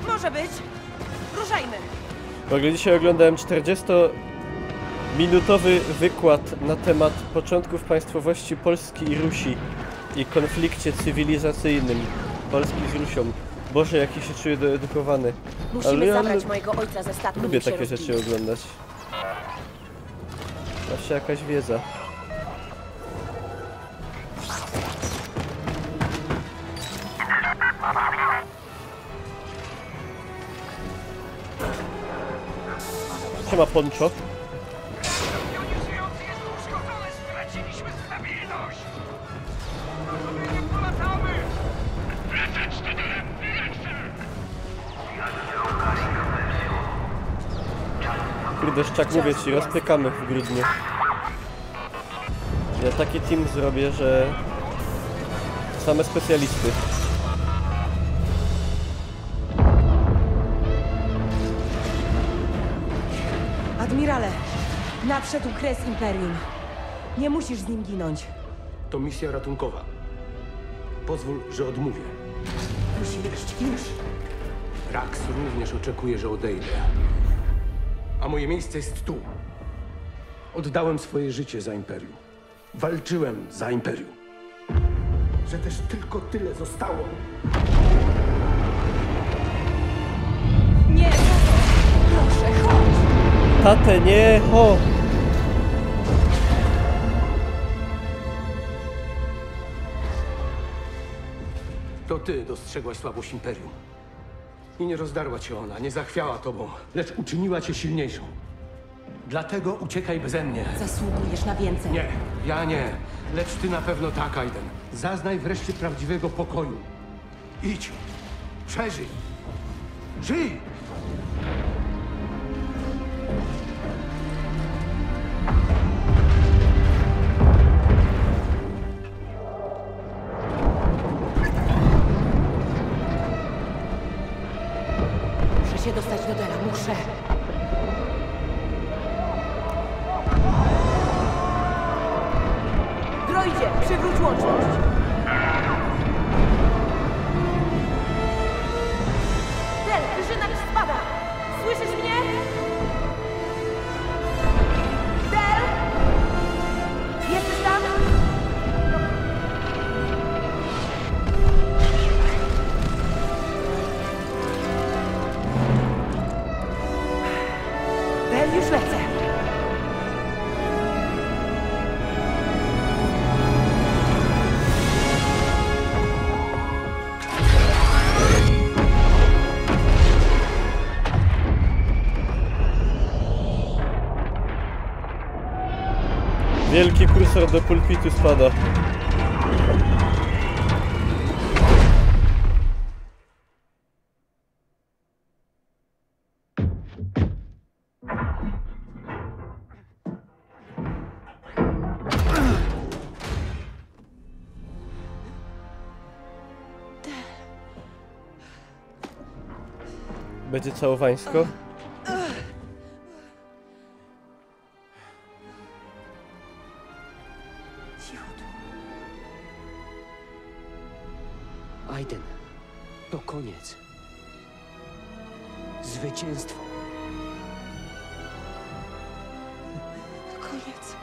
Może być. Ruszajmy. W ogóle dzisiaj oglądałem 40-minutowy wykład na temat początków państwowości Polski i Rusi i konflikcie cywilizacyjnym Polski z Rusią. Boże, jaki się czuję doedukowany. Musimy zabrać mojego ojca ze statku. Lubię takie rzeczy oglądać. Zawsze jakaś wiedza. Siema, Poncho. Kurde, Szczak, mówię ci, rozpykamy w grudniu. Ja taki team zrobię, że... Same specjalisty. Admirale, nadszedł kres Imperium. Nie musisz z nim ginąć. To misja ratunkowa. Pozwól, że odmówię. Musisz, śpisz. Rax również oczekuje, że odejdę. A moje miejsce jest tu. Oddałem swoje życie za Imperium. Walczyłem za Imperium. Że też tylko tyle zostało. Nie, proszę, chodź. Tate, nie, ho! To ty dostrzegłaś słabość Imperium. I nie rozdarła cię ona, nie zachwiała tobą, lecz uczyniła cię silniejszą. Dlatego uciekaj beze mnie. Zasługujesz na więcej. Nie, ja nie. Lecz ty na pewno tak, Aiden. Zaznaj wreszcie prawdziwego pokoju. Idź. Przeżyj. Żyj! Muszę się dostać do Dela, muszę. Droidzie, przywróć łączność. Del, wyżyna mi spada. Słyszysz mnie? Del? Jesteś tam? Del, już lecę. Wielki kursor do pulpitu spada. Będzie całowańsko? Aiden, to koniec. Zwycięstwo. Koniec.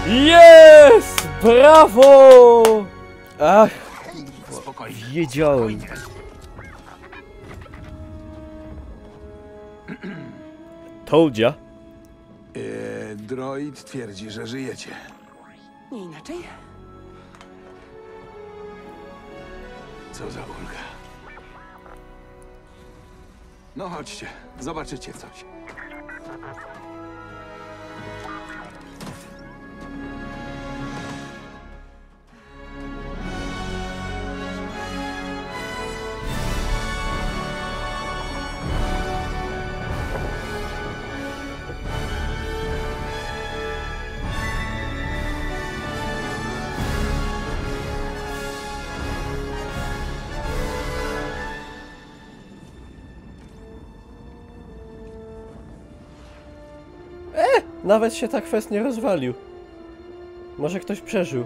Jest! Brawo! Ach, wiedziałem. Told ya. Droid twierdzi, że żyjecie. Nie inaczej? Co za ulga. No chodźcie, zobaczycie coś. Nawet się ta kwestia nie rozwalił. Może ktoś przeżył.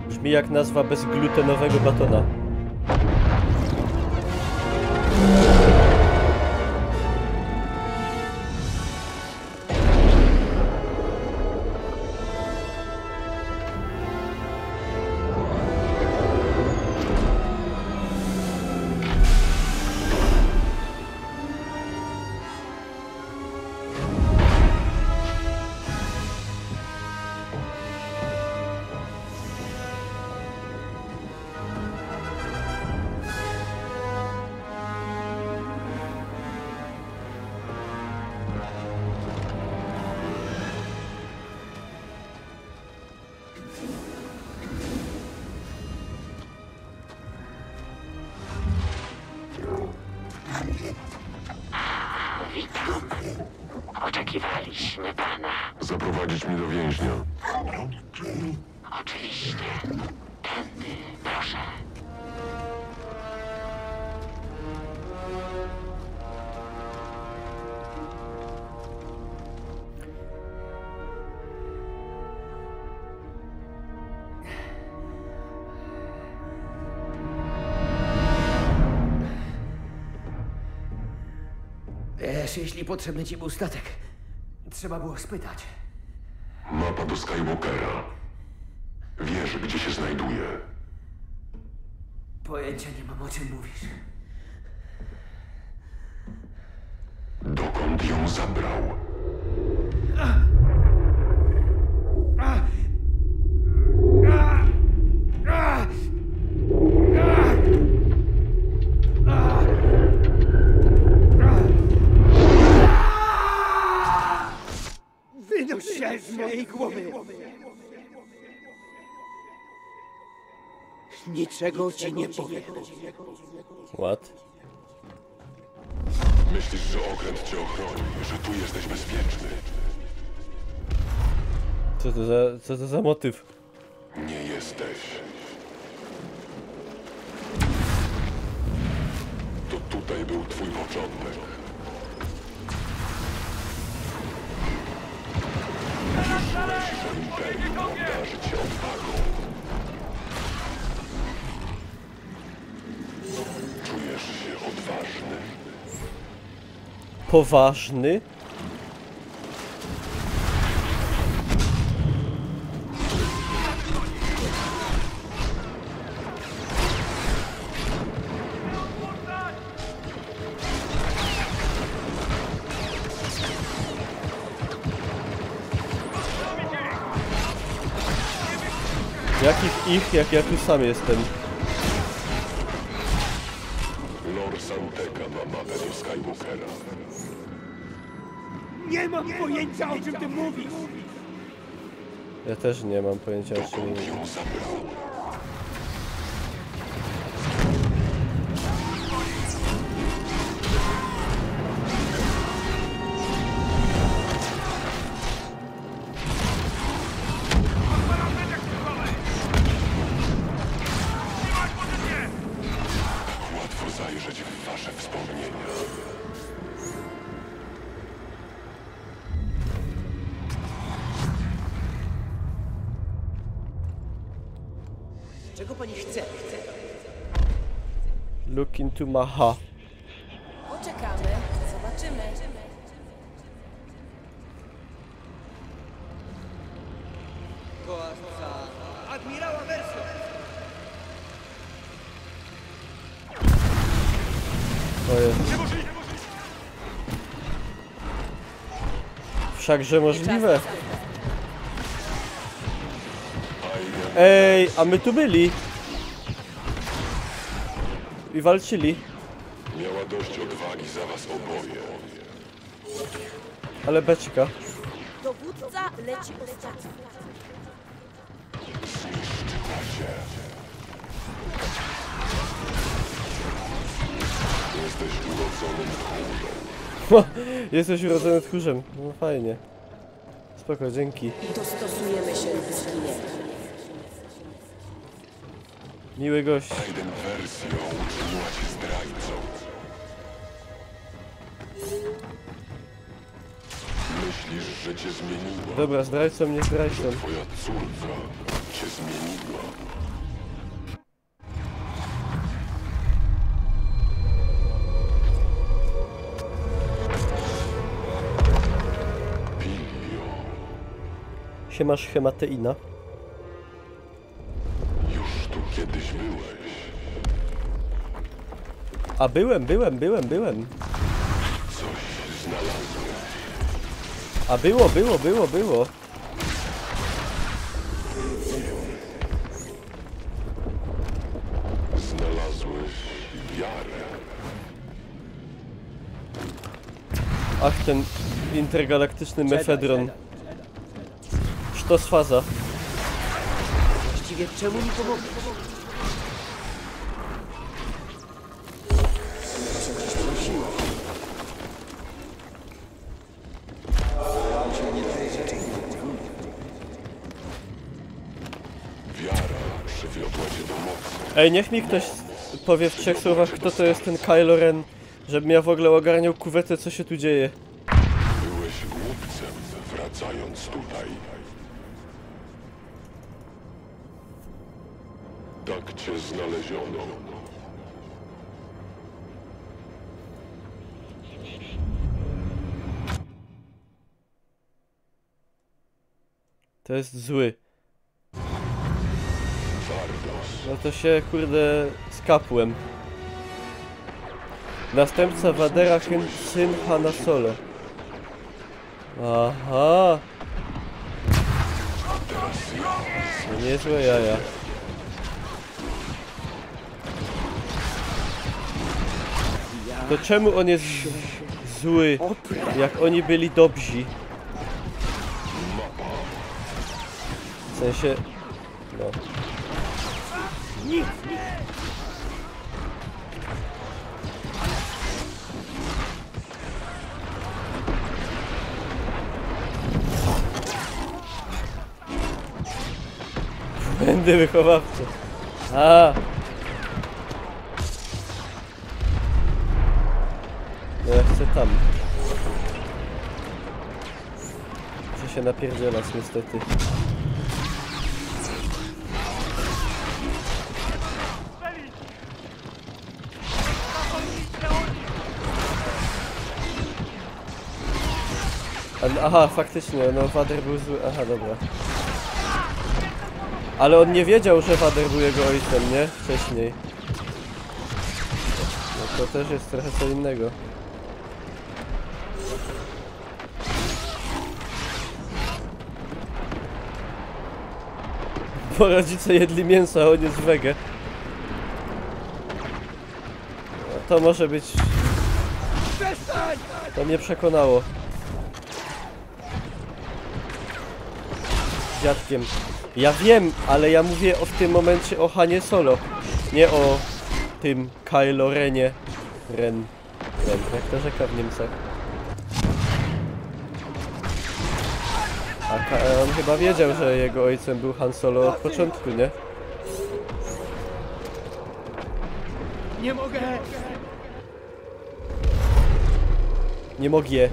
Brzmi jak nazwa bezglutenowego batona. Oczekiwaliśmy pana. Zaprowadzić mnie do więźnia. Oczywiście. Tędy, proszę. Wiesz, jeśli potrzebny ci był statek, trzeba było spytać. Mapa do Skywalkera. Wiesz, gdzie się znajduje. Pojęcia nie mam, o czym mówisz. Dokąd ją zabrał? Wynoś się z mojej głowy! Niczego ci nie powiem. What? Myślisz, że okręt cię ochroni, że tu jesteś bezpieczny? Co to za motyw? Nie jesteś. To tutaj był twój początek. Wierzyłeś, że Imperium obdarzy cię odwagą. Czujesz się odważny? Poważny? Jakich ich, jak ja tu sam jestem? Lord Santeka ma mapę do Skywalkera. Nie mam pojęcia, o czym ty mówisz! Ja też nie mam pojęcia, o czym mówię. Łatwo zajrzeć w wasze wspomnienia. Czego pani chce? Look into my heart. Poczekamy, zobaczymy. Admirała Verso! To jest. Wszakże możliwe. Ej, a my tu byli. I walczyli. Miała dość odwagi za was oboje. Ale beczka. Dowódca leci ostatni. Zniszczyła cię. Jesteś urodzonym tchórzem. Jesteś urodzony tchórzem. No fajnie. Spoko, dzięki. Dostosujemy się lub zginiemy. Miły gość. Aiden Versio uczyniła cię zdrajcą. Myślisz, że cię zmieniła? Dobra, zdrajcą, nie zdrajcą. Twoja córka cię zmieniła. Siema schemateina. Już tu kiedyś byłeś. A byłem. Coś znalazłeś. A było. Znalazłeś wiarę. Ach, ten intergalaktyczny mefedron. Sztos faza. Właściwie czemu mi pomogłeś? Wiara przywiodła cię do mocy. Ej, niech mi ktoś powie w 3 słowach, kto to jest ten Kylo Ren, żebym ja w ogóle ogarniał kuwetę, co się tu dzieje. Byłeś głupcem, wracając tutaj. Tak cię znaleziono. To jest zły. Wardos No to się, kurde, skapłem. Następca Vadera, syn Hanna Solo. Aha. No niezłe jaja. To czemu on jest zły, jak oni byli dobrzy? W sensie... no. Błędy wychowawcze. A. No ja chcę tam. Muszę się napierdzielać niestety. Aha, faktycznie, no Vader był zły. Aha, dobra. Ale on nie wiedział, że Vader był jego ojcem, nie? Wcześniej. No to też jest trochę co innego. Bo rodzice jedli mięso, a on jest wege. No, to może być... To mnie przekonało. Z dziadkiem. Ja wiem, ale ja mówię w tym momencie o Hanie Solo. Nie o tym Kylo Renie. Ren, jak to rzeka w Niemcach. A on chyba wiedział, że jego ojcem był Han Solo od początku, nie? Nie mogę! Nie mogę.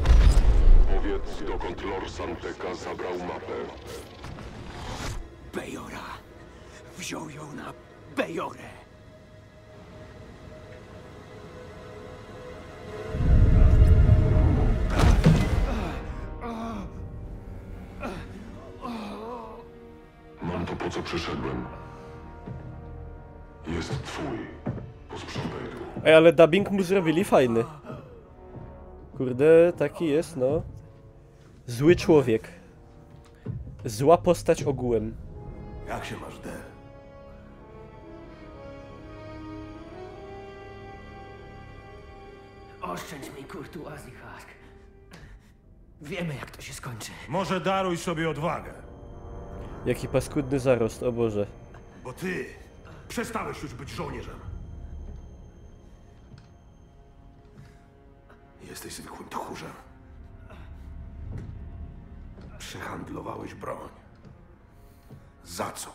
Powiedz, dokąd Lord Santeka zabrał mapę. Bejora. Wziął ją na Bejorę. Mam to, po co przyszedłem. Jest twój. Posprzątaj tu. Ej, ale dubbing mu zrobili fajny. Kurde, taki jest, no. Zły człowiek. Zła postać ogółem. Jak się masz, Del? Oszczędź mi kurtuazji, Hask. Wiemy, jak to się skończy. Może daruj sobie odwagę. Jaki paskudny zarost, o Boże. Bo ty przestałeś już być żołnierzem. Jesteś zwykłym tchórzem. Przehandlowałeś broń. Za co?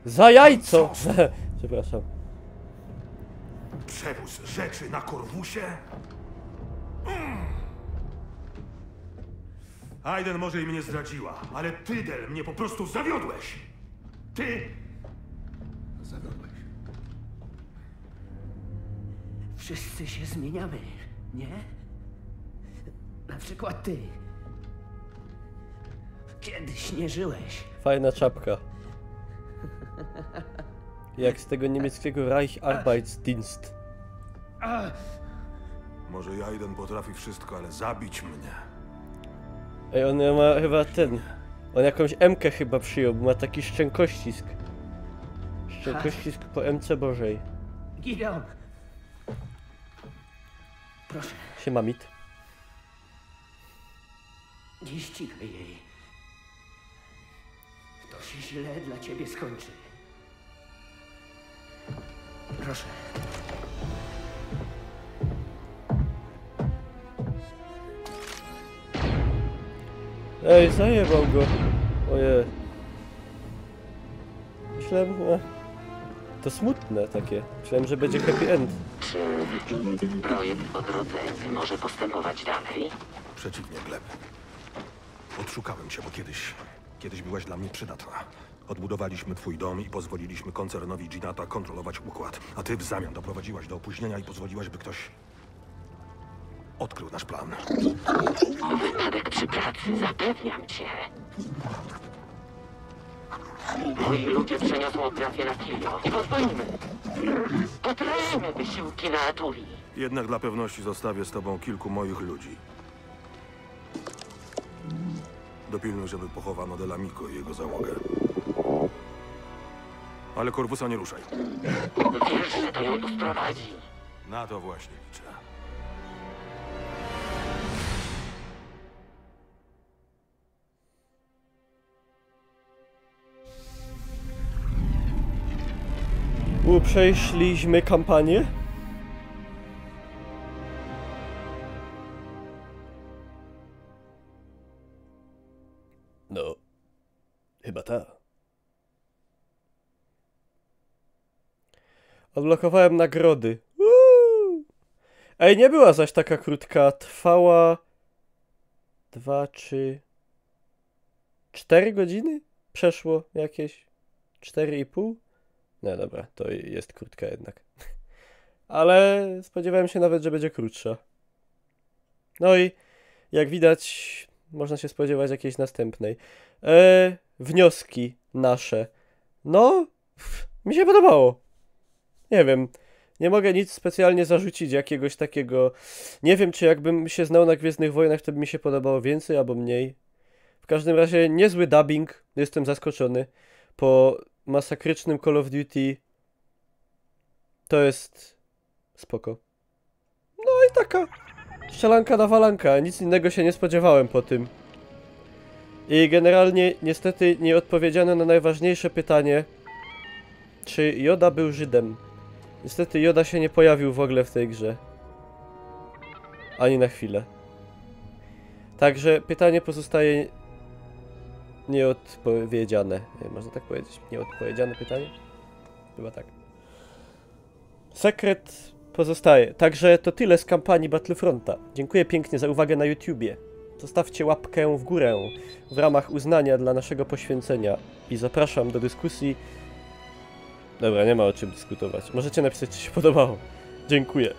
Za jajco! Przepraszam. Przewóz rzeczy na Korwusie? Aiden może i mnie zdradziła, ale ty, Del, mnie po prostu zawiodłeś! Ty! Zawiodłeś. Wszyscy się zmieniamy, nie? Na przykład ty. Kiedyś nie żyłeś. Fajna czapka. Jak z tego niemieckiego Reich-Arbeitsdienst. Może Aiden potrafi wszystko, ale zabić mnie. Ej, on ma chyba ten... On jakąś M-kę chyba przyjął, bo ma taki szczękościsk. Szczękościsk po M-ce Bożej. Gideon! Proszę. Siema, Mit. Nie ścigaj jej. To się źle dla ciebie skończy. Proszę. Ej, zajebał go. Ojej. Myślałem... To smutne takie. Myślałem, że będzie happy end. Czy projekt odrodzenia może postępować dalej? Przeciwnie, Gleb. Odszukałem cię, bo kiedyś byłaś dla mnie przydatna. Odbudowaliśmy twój dom i pozwoliliśmy koncernowi Ginata kontrolować układ. A ty w zamian doprowadziłaś do opóźnienia i pozwoliłaś, by ktoś odkrył nasz plan. O wypadek przy pracy, zapewniam cię. Moi ludzie przeniosą operację na Kilo i pozwolimy. Potrajmy wysiłki na Atuli. Jednak dla pewności zostawię z tobą kilku moich ludzi. Dopilnuj, żeby pochowano Delamiko i jego załogę. Ale Korwusa nie ruszaj. Wiesz, że to ją tu sprowadzi. Na to właśnie liczę. Przeszliśmy kampanię. No, chyba ta. Odblokowałem nagrody. Ej, nie była zaś taka krótka. Trwała 2, 3, 4 godziny? Przeszło jakieś 4,5? No dobra, to jest krótka jednak. Ale spodziewałem się nawet, że będzie krótsza. No i jak widać, można się spodziewać jakiejś następnej. Wnioski nasze. No, mi się podobało. Nie wiem, nie mogę nic specjalnie zarzucić jakiegoś takiego... Nie wiem, czy jakbym się znał na Gwiezdnych Wojnach, to by mi się podobało więcej albo mniej. W każdym razie niezły dubbing, jestem zaskoczony. Po masakrycznym Call of Duty to jest spoko. No i taka strzelanka na walanka, nic innego się nie spodziewałem po tym. I generalnie niestety nie odpowiedziano na najważniejsze pytanie, czy Yoda był Żydem. Niestety Yoda się nie pojawił w ogóle w tej grze. Ani na chwilę. Także pytanie pozostaje nieodpowiedziane. Można tak powiedzieć? Nieodpowiedziane pytanie? Chyba tak. Sekret pozostaje. Także to tyle z kampanii Battlefronta. Dziękuję pięknie za uwagę na YouTubie. Zostawcie łapkę w górę w ramach uznania dla naszego poświęcenia i zapraszam do dyskusji. Dobra, nie ma o czym dyskutować. Możecie napisać, czy się podobało. Dziękuję.